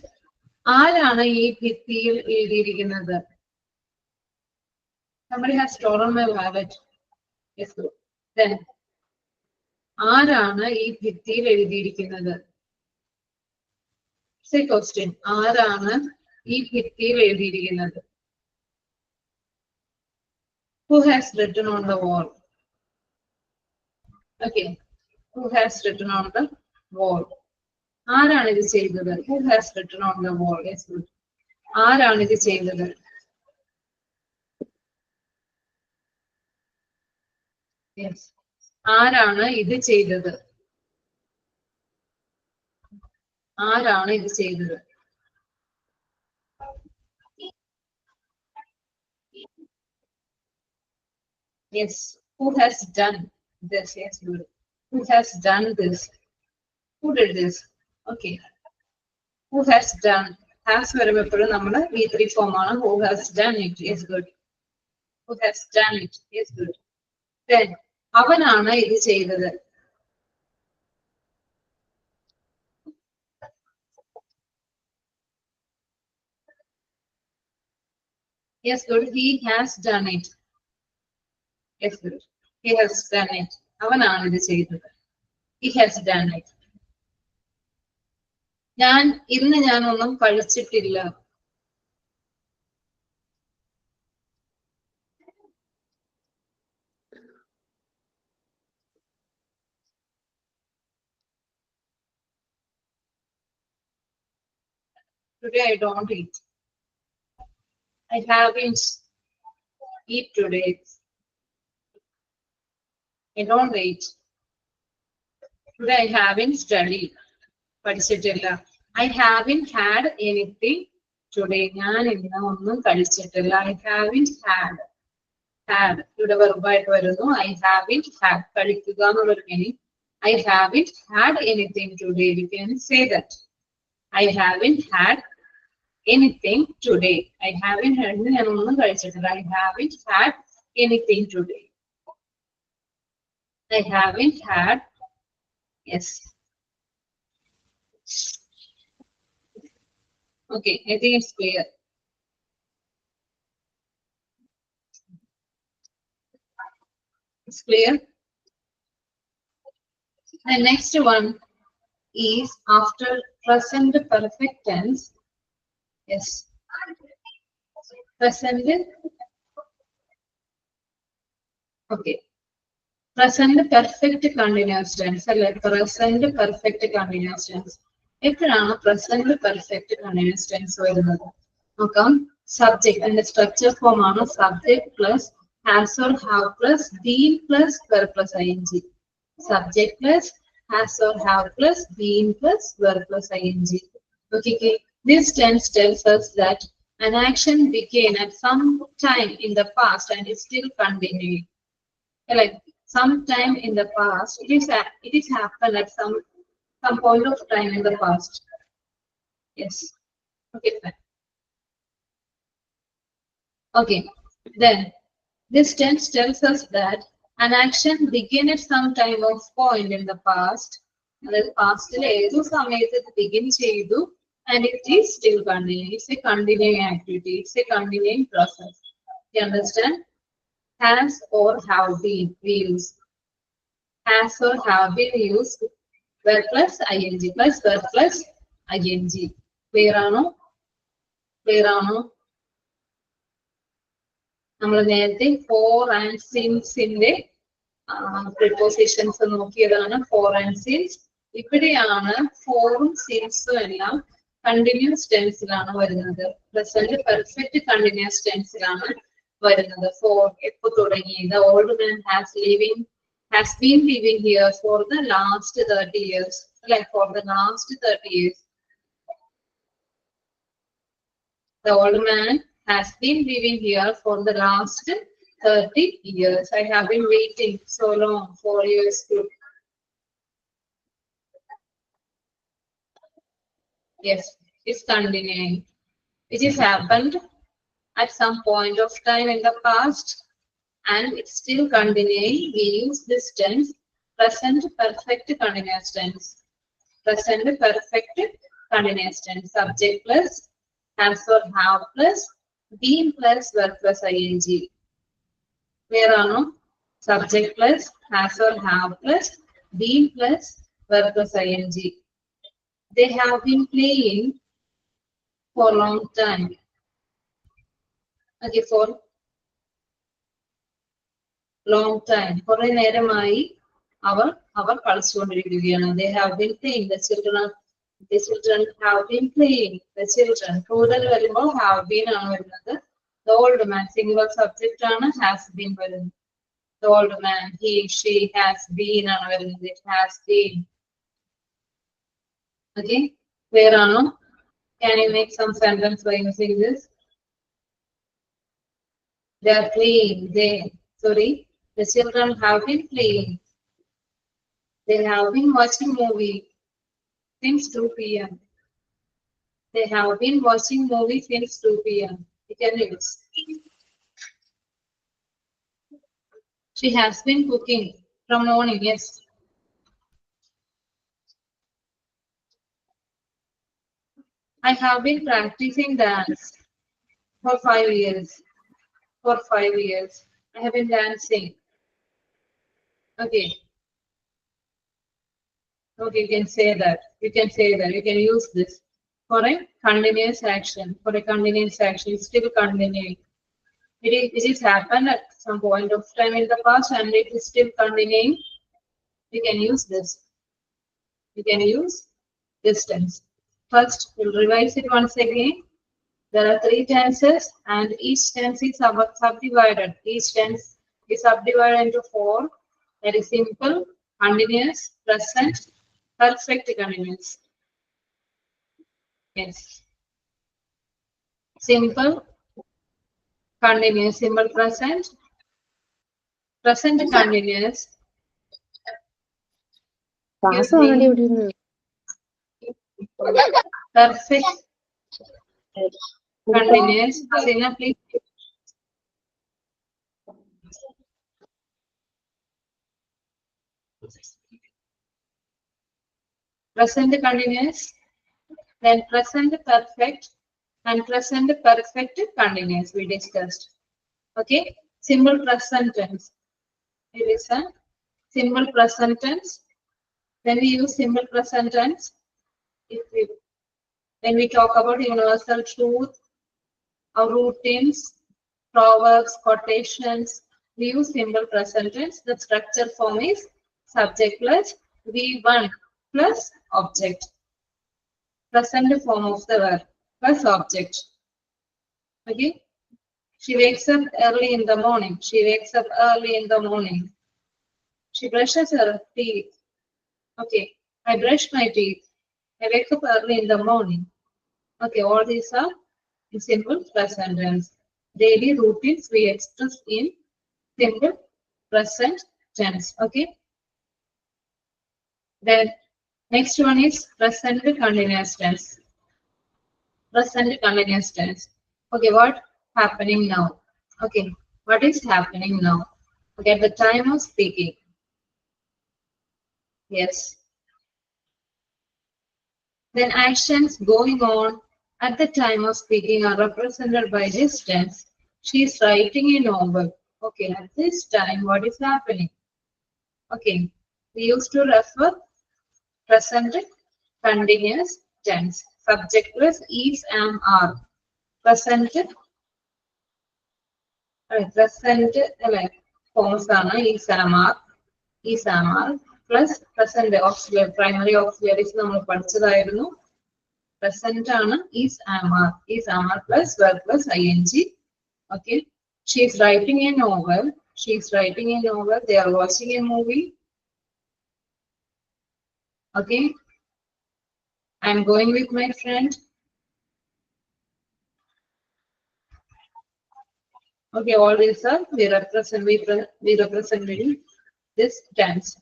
S1: ആരാണ് ഈ ഭിത്തിയിൽ എഴുതിയിരിക്കുന്നത്? Somebody has stolen my wallet. Yes, good. Then ആരാണ് ഈ ഭിത്തിയിൽ എഴുതിയിരിക്കുന്നത്? Say question. ആരാണ് ഈ ഭിത്തിയിൽ എഴുതിയിരിക്കുന്നത്? Who has written on the wall? Okay. Who has written on the wall? ആരാണ് ഇത് ചെയ്തത്? Who has written on the wall? Yes, good. ആരാണ് ഇത് ചെയ്തത്? Yes. ആരാണ് ഇത് ചെയ്തത്? ആരാണ് ഇത് ചെയ്തത്? Yes. Who has done this? Yes, good. Who has done this? Who did this? Okay. Who has done? Has വരുമ്പോഴും നമ്മൾ V3 form ആണ്. Who has done it? Yes, good. Who has done it? Yes, good. Then അവനാണ് ഇത് ചെയ്തത്. Yes, good. He has done it. Yes, good. He has done it. അവനാണ് ഇത് ചെയ്തത്. He has done it. ഇന്ന് ഞാൻ ഒന്നും കഴിച്ചിട്ടില്ല. Today I don't eat. I haven't eat today. I don't eat. Today I haven't studied. പഠിച്ചിട്ടില്ല. I haven't had anything today. ഞാൻ ഇന്ന് ഒന്നും കഴിച്ചിട്ടില്ല. I haven't had. Had ഇവിടെ വെർബായിട്ട് വരുന്നു. I haven't had. കഴിക്കുക എന്നുള്ളൊരു meaning. I haven't had anything today. You can say that. I haven't had anything today. I haven't had. ഞാൻ ഒന്നും കഴിച്ചിട്ടില്ല. I haven't had anything today. I haven't had. Yes. Okay, I think it's clear. It's clear. The next one is after present perfect tense. Yes. Present. Okay. Present perfect continuous tense. Present perfect continuous tense. എപ്പോഴാണ് present perfect continuous tense വരുന്നത്? നോക്കാം. Subject and the structure form ആണ് subject plus has or have plus been plus verb plus ing. Subject plus has or have plus been plus verb plus ing. Okay. This tense tells us that an action began at some time in the past and is still continuing. Like sometime in the past, it is happened at some point of time in the past. Yes. Okay, fine. Okay. Then this tense tells us that an action began at some time of point in the past അതായത് പാസ്റ്റിൽ ഏതു സമയത്ത് ഇത് begin ചെയ്തു and it is still continuing. It's a continuing activity. It's a continuing process. You understand? Has or have been we use. Has or have been used were plus ing plus were plus ing. Clear ആണോ? Clear ആണോ? നമ്മൾ നേരത്തെ for and since ന്റെ prepositions നോക്കിയതാണ് for and since. ഇവിടെയാണ് ഫോറും സിൻസും എല്ലാം continuous ടെൻസിലാണ് വരുന്നത്. പ്രസന്റ് പെർഫെക്റ്റ് കണ്ടിന്യൂസ് ടെൻസിലാണ് വരുന്നത്. ഫോർ എപ്പോ തുടങ്ങി? The old man has been living here for the last 30 years. Like for the last 30 years. The old man has been living here for the last 30 years. I have been waiting so long for years to. Yes, it's continuing. It has happened at some point of time in the past and it's still continuing. We use this tense, present perfect continuous tense. Present perfect continuous tense. Subject plus, has or have plus, been plus, verb plus ing. Clear ano? Subject plus, has or have plus, been plus, verb plus ing. They have been playing for a long time. Okay, for long time. കുറെ നേരമായി അവർ കളിച്ചുകൊണ്ടിരിക്കുകയാണ്. They have been playing. The children have been playing. The children. Plural വരുമ്പോൾ have been ആണ് വരുന്നത്. The old man singular subject ആണ് has been വരുന്നത്. The old man, he, she, has been ആണ് വരുന്നത്. It has been. Okay, clear ano? Can you make some sentence by using this? They are playing. The children have been playing. They have been watching movie since 2 p.m. They have been watching movie since 2 p.m. You can use. She has been cooking from morning. Yes. I have been practicing dance for 5 years. For 5 years. I have been dancing. Okay. Okay, you can say that. You can say that. You can use this for a continuous action. For a continuous action, it's still continuing. It is happened at some point of time in the past and it is still continuing. You can use this. You can use this tense. First, we'll revise it once again. There are 3 tenses and each tense is subdivided. Each tense is subdivided into 4. That is simple, continuous, present, perfect continuous. Yes. Simple, continuous, simple present, present continuous. Perfect continuous. Sina, please. Present continuous, then present perfect and present perfect continuous we discussed. Okay, simple present tense. It is a simple present tense. When we use simple present tense, when we talk about universal truth, our routines, proverbs, quotations, we use simple present tense. The structure form is subject plus V1 plus object. Present form of the verb plus object. Okay. She wakes up early in the morning. She wakes up early in the morning. She brushes her teeth. Okay. I brush my teeth. I wake up early in the morning. Okay. All these are in simple present tense. Daily routines we express in simple present tense. Okay. Then next one is present continuous tense. Present continuous tense. Okay, what happening now? Okay, what is happening now? Okay, at the time of speaking. Yes. Then actions going on at the time of speaking are represented by this tense. She is writing a novel. Okay, at this time, what is happening? Okay, we used to refer present continuous tense. Subject plus is, am, are. Present, present, forms are is, am, are. Is, am, are. Plus present auxiliary, primary auxiliaries നമ്മൾ പഠിച്ചതായിരുന്നു. Present ആണ് is, am, are. Is, am, are plus verb plus ing. Okay. She is writing a novel. She is writing a novel. They are watching a movie. Okay. I am going with my friend. Okay, all these are we represent this tense.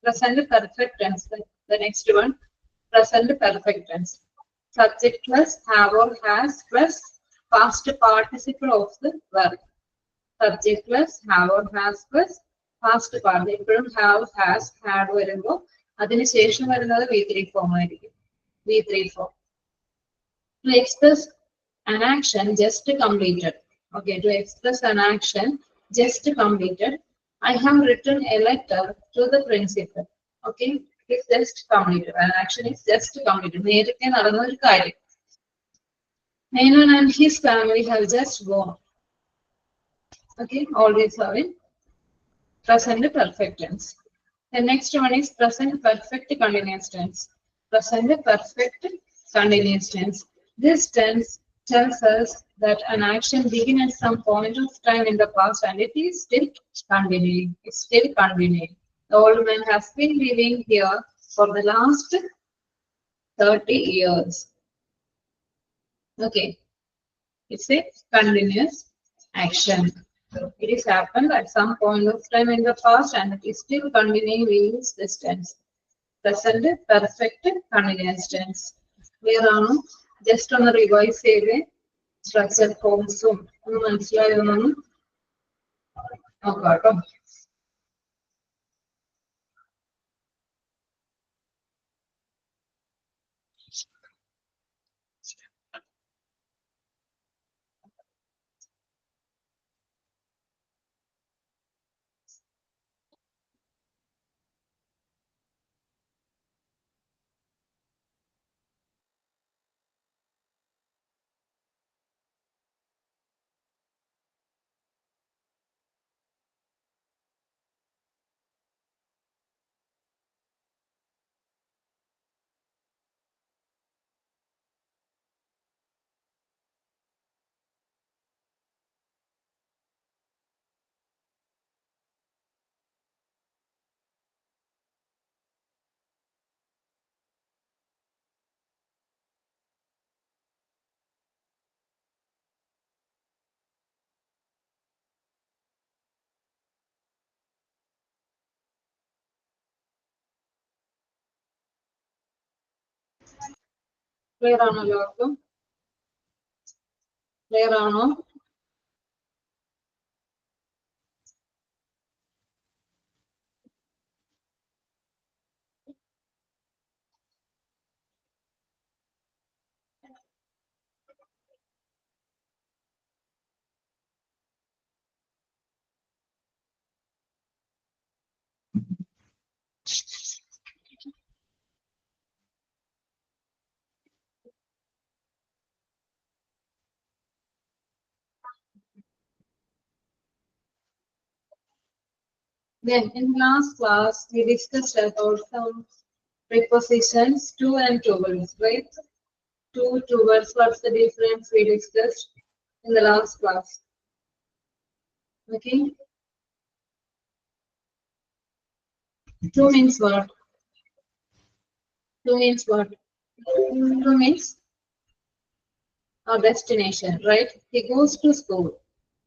S1: Present perfect tense. The next one, present perfect tense. Subject plus have or has plus past participle of the verb. Subject plus have or has plus past part. ഇപ്പോഴും have, has, had വരുമ്പോൾ അതിന് ശേഷം വരുന്നത് V3 form ആയിരിക്കും. V3 form. To express an action just completed. Okay, to express an action just completed, I have written a letter to the principal. Okay, it's just completed. An action is just completed. നേരത്തെ നടന്ന ഒരു കാര്യം. Menon and his family have just gone. Okay, all these are in present perfect tense. The next one is present perfect continuous tense. Present perfect continuous tense. This tense tells us that an action began at some point of time in the past and it is still continuing. It's still continuing. The old man has been living here for the last 30 years. Okay. It's a continuous action. It is happened at some point of time in the past and it is still continuing. We use this tense. Present perfect continuous tense. Clear ആണ്? Just on the revise ചെയ്ത് structure forms ഒന്ന് മനസ്സിലായതൊന്നും നോക്കാം കേട്ടോ. Clear ആണോ എല്ലാവർക്കും? Clear ആണോ? Then in last class we discussed about some prepositions to and towards, right? To, towards, what's the difference we discussed in the last class? Okay. To means what? To means what? To means our destination, right? He goes to school.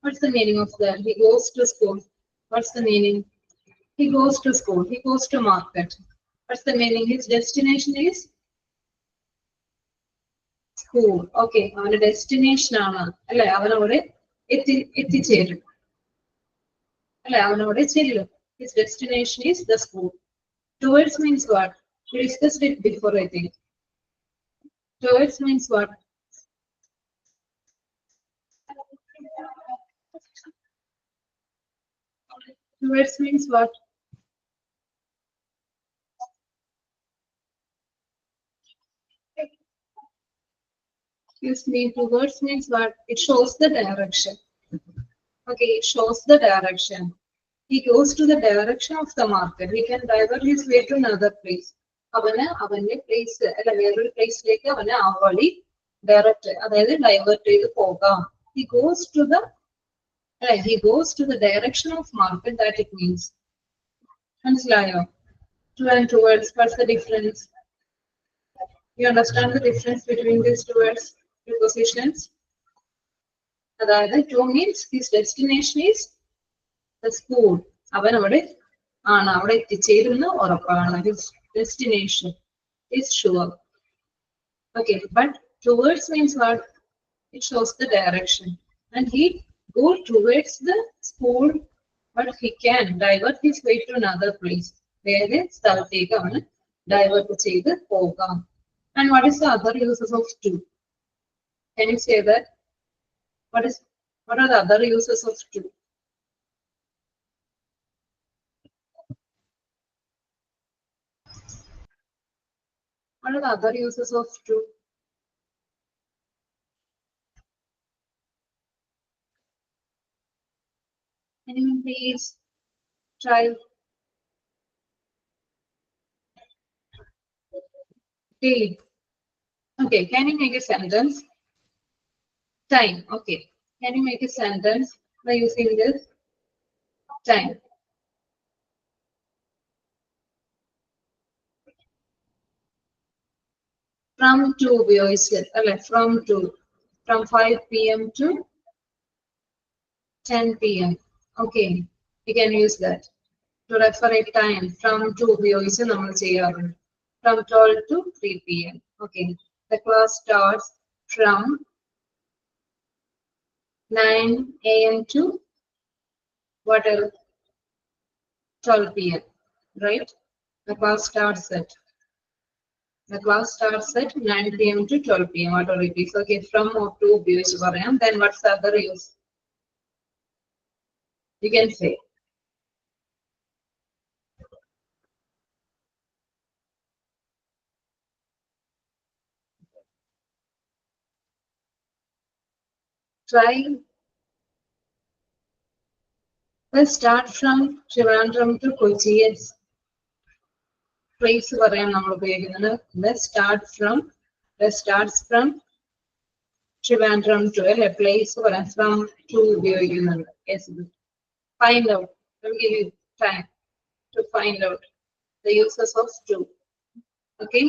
S1: What's the meaning of that? He goes to school. What's the meaning? He goes to school. He goes to market. What's the meaning? His destination is school. Okay, our destination ആണ് അല്ലെ? അവനവിടെ എത്തിച്ചേരും അല്ലെ? അവനവിടെ ചെല്ലും. His destination is the school. Towards means what? We discussed it before, I think. Towards means what? Towards means what? Excuse me, towards means what? It shows the direction. Okay, it shows the direction. He goes to the direction of the market. He can divert his way to another place. അവന്റെ place അല്ല വേറൊരു പ്ലേസിലേക്ക് അവനെ ആ വഴി direct അതായത് divert ചെയ്ത് പോകാം. He goes to the direction of market that it means. മനസ്സിലായോ? To and towards, what's the difference? You understand the difference between these two words, prepositions? അതായത് to means his destination is the school. അവൻ അവിടെ എത്തിച്ചേരുന്ന ഉറപ്പാണ്. His destination is sure. Okay, but towards means what? It shows the direction. And he goes towards the school, but he can divert his way to another place. വേറെ സ്ഥലത്തേക്ക് അവന് divert ചെയ്ത് പോകാം. And what is the other uses of to? Can you say that? What are the other uses of to? What are the other uses of to? Anyone please try? Did. Okay, can you make a sentence? Time. Okay. Can you make a sentence by using this? Time. From 2 ഉപയോഗിച്ച് അല്ലെ from 5 p.m. to 10 p.m. Okay, you can use that to refer a time. From 2 ഉപയോഗിച്ച് നമ്മൾ ചെയ്യാറുണ്ട്. From 12 to 3 p.m. Okay, the class starts from 9 a.m. to what else? 12 p.m. Right? The class starts at 9 p.m. to 12 p.m. Whatever it is. Okay, from or to ഉപയോഗിച്ച് പറയാം. Then what's the other use? You can say. Try. Let's start from Trivandrum to Kochi. Yes. Place പറയാൻ നമ്മൾ ഉപയോഗിക്കുന്നത്. Let's start from Trivandrum to അല്ലെ place പറയാൻ from to ഉപയോഗിക്കുന്നുണ്ട്. Yes. Find out. Let me give you time to find out the uses of to. Okay.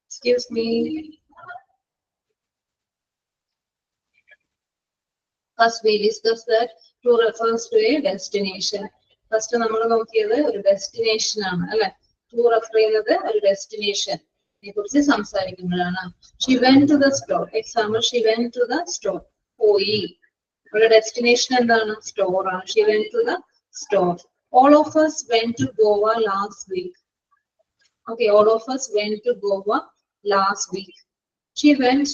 S1: Excuse me. First we discuss that to refers to a destination. First നമ്മൾ നോക്കിയത് ഒരു destination ആണ് അല്ലെ. To refer ചെയ്യുന്നത് ഒരു destination കുറിച്ച് സംസാരിക്കുമ്പോഴാണ്. She went to the store. Example, she went to the store. പോയി. ഒരു ഡെസ്റ്റിനേഷൻ എന്താണ്? സ്റ്റോർ ആണ്. She went to the store. All of us went to Goa last week. Okay, all of us went to Goa last week. She went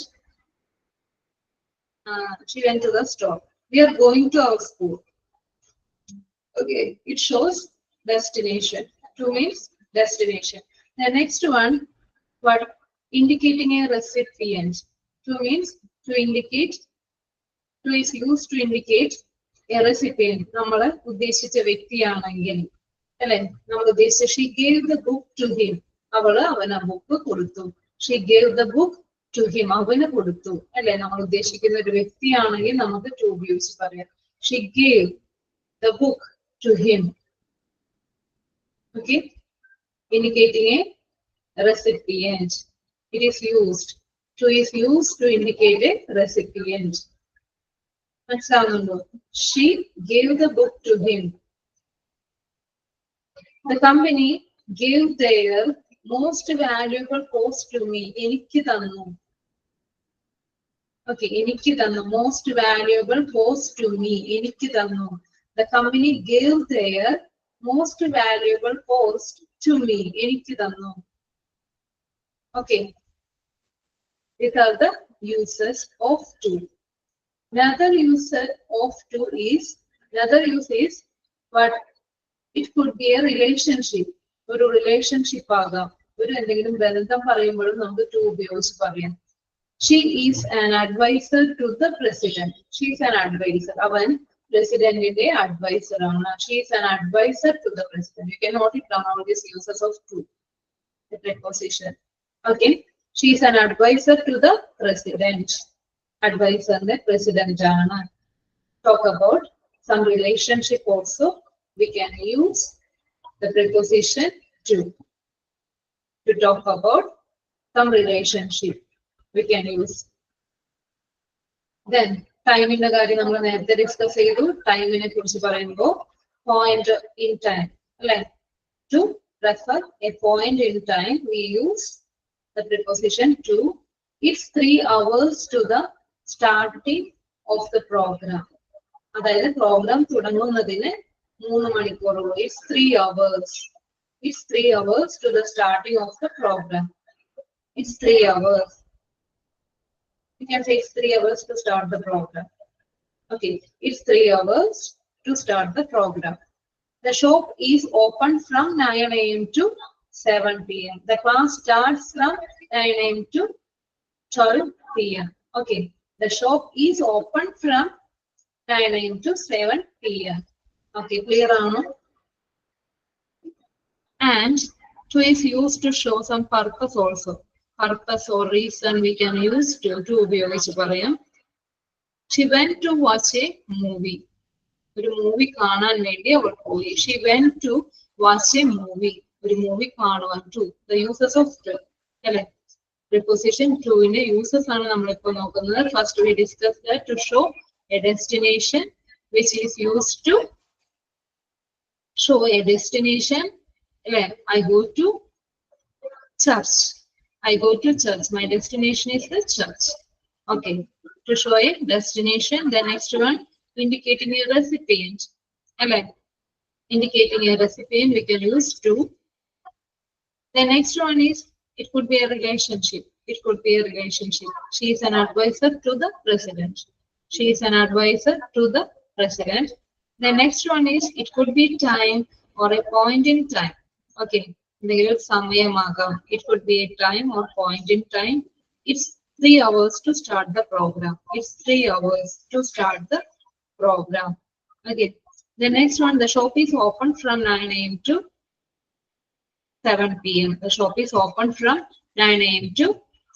S1: to the store. We are going to our school. Okay, it shows destination. To means destination. The next one, what? Indicating a recipient. To means to indicate. To is used to indicate a recipient. നമ്മൾ ഉദ്ദേശിച്ച വ്യക്തിയാണെങ്കിൽ അല്ലെ നമ്മൾ ഉദ്ദേശിച്ച she gave the book to him. അവന് ആ book കൊടുത്തു. She gave the book to him. അവന് കൊടുത്തു അല്ലെ. നമ്മൾ ഉദ്ദേശിക്കുന്ന ഒരു വ്യക്തിയാണെങ്കിൽ നമുക്ക് to ഉപയോഗിച്ച് പറയാം. She gave the book to him. Okay, indicating a recipient. It is used. To is used to indicate a recipient. She gave the book to him. The company gave their most valuable post to me. എനിക്ക് തന്നു. Okay, എനിക്ക് തന്നു. Most valuable post to me. എനിക്ക് തന്നു. The company gave their most valuable post to me. എനിക്ക് തന്നു. Okay. These are the uses of to. Another use of to is, another use is what? It could be a relationship. ഒരു relationship ആകാം. ഒരു എന്തെങ്കിലും ബന്ധം പറയുമ്പോഴും നമുക്ക് to ഉപയോഗിച്ച് പറയാം. She is an advisor to the president. She is an advisor. അവൻ പ്രസിഡന്റിന്റെ അഡ്വൈസർ ആണ്. She is an advisor to the president. You can note it down all these uses of to. The preposition. Okay. She is an advisor to the president. Advisor the president ആണ്. Talk about some relationship also. We can use the preposition to talk about some relationship. We can use. Then time in the കാര്യം നമ്മൾ നേരത്തെ discuss ചെയ്തു. ടൈമിനെ കുറിച്ച് പറയുമ്പോൾ point in time. To refer a point in time, we use the preposition to. It's 3 hours to the starting of the program. അതായത് programme തുടങ്ങുന്നതിന് 3 മണിക്കൂറുള്ളൂ. It's 3 hours. It's 3 hours to the starting of the program. It's 3 hours. You can say it's 3 hours to start the program. Okay, it's 3 hours to start the program. The shop is open from 9 a.m. to 7 p.m. The class starts from 9 a.m. to 12 p.m. Okay, the shop is open from 9 a.m. to 7 p.m. Okay, clear ആണോ? And to is used to show some purpose also. Purpose or reason we can use to ഉപയോഗിച്ച് പറയാം. She went to watch a movie. ഒരു movie കാണാൻ വേണ്ടി അവൾ പോയി. She went to watch a movie. ഒരു movie കാണുവാൻ. To the uses of to. അല്ലെ? Preposition to ന്റെ uses ആണ് നമ്മളിപ്പോൾ നോക്കുന്നത്. First we discussed that to show a destination which is used to show a destination. I go to church. I go to church. My destination is the church. Okay. To show a destination. The next one, indicating a recipient. Indicating a recipient, we can use to. The next one is, it could be a relationship. It could be a relationship. She is an advisor to the president. She is an advisor to the president. The next one is, it could be time or a point in time. Okay. It could be a time or point in time. It's 3 hours to start the program. It's 3 hours to start the program. Okay. The next one, the shop is open from 9 a.m. to 7 p.m. The shop is open from 9 a.m. to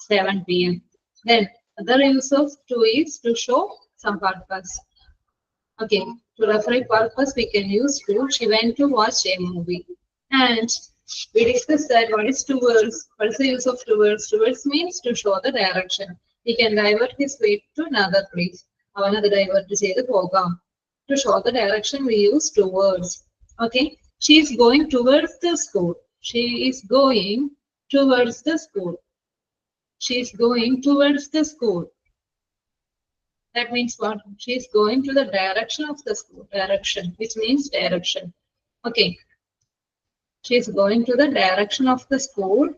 S1: 7 p.m. Then other use of to is to show some purpose. Okay. To refer a purpose, we can use to. She went to watch a movie. And we discussed that what is towards. What is the use of towards? Towards means to show the direction. He can divert his way to another place. Another divert to say the program. To show the direction, we use towards. Okay. She is going towards the school. She is going towards the school. She is going towards the school. That means what? She is going to the direction of the school. Direction, which means direction. Okay. She is going to the direction of the school.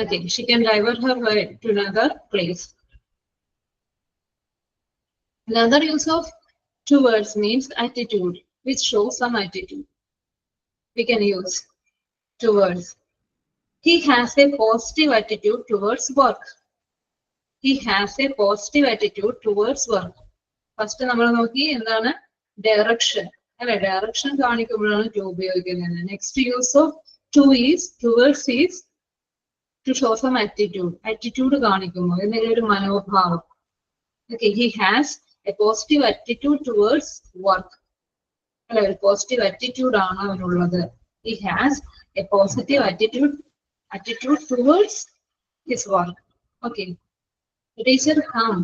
S1: Okay. She can divert her way to another place. Another use of towards means attitude, which shows some attitude. We can use towards. He has a positive attitude towards work. He has a positive attitude towards work. First, നമ്മൾ നോക്കി എന്താണ് direction. അല്ലെ direction കാണിക്കുമ്പോഴാണ് to ഉപയോഗിക്കുന്നത്. Next use of to is towards is to show some attitude. Attitude കാണിക്കുമ്പോൾ എന്തെങ്കിലും ഒരു മനോഭാവം. Okay, he has a positive attitude towards work. അല്ലെ ഒരു പോസിറ്റീവ് attitude ആണ് അവനുള്ളത്. He has a positive attitude towards his work. Okay. The teacher come.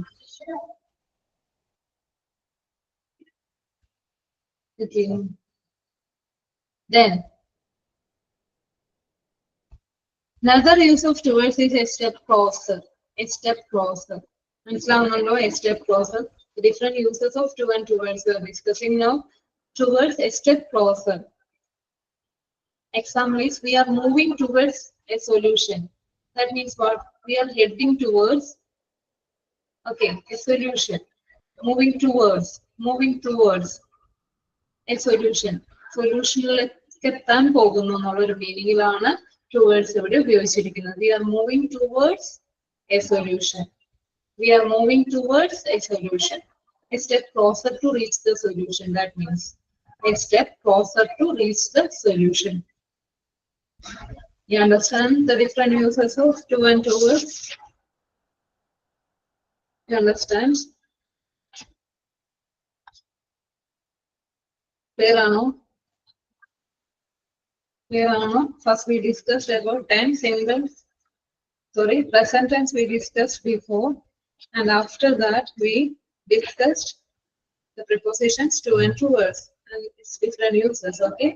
S1: Okay. Then another use of towards is a step closer. A step closer. മനസ്സിലാവുന്നുണ്ടോ? A step closer. The different uses of to and towards we are discussing now. Towards a step closer. Example is we are moving towards a solution. That means what? We are heading towards, okay, a solution. Moving towards a solution. സൊല്യൂഷനിലേക്ക് എത്താൻ പോകുന്നു എന്നുള്ള ഒരു മീനിങ്ങിലാണ് towards ഇവിടെ ഉപയോഗിച്ചിരിക്കുന്നത്. We are moving towards a solution. We are moving towards a solution. A step closer to reach the solution. That means a step closer to reach the solution. You understand the different uses of to and towards? You understand? Clear ano? Clear ano? First we discussed about 10 singles. Sorry, present tense we discussed before, and after that we discussed the prepositions to and towards and its different uses. Okay.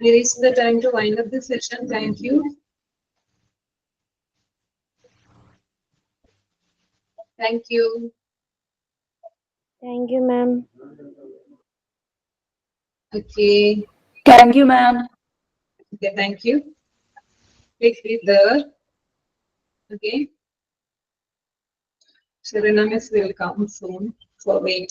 S1: We reached the time to wind up this session. Thank you. Thank you.
S3: Thank you, ma'am.
S1: Okay.
S2: Thank you, ma'am.
S1: Okay, thank you. Please be there. Okay. Sharina miss will come soon, so wait.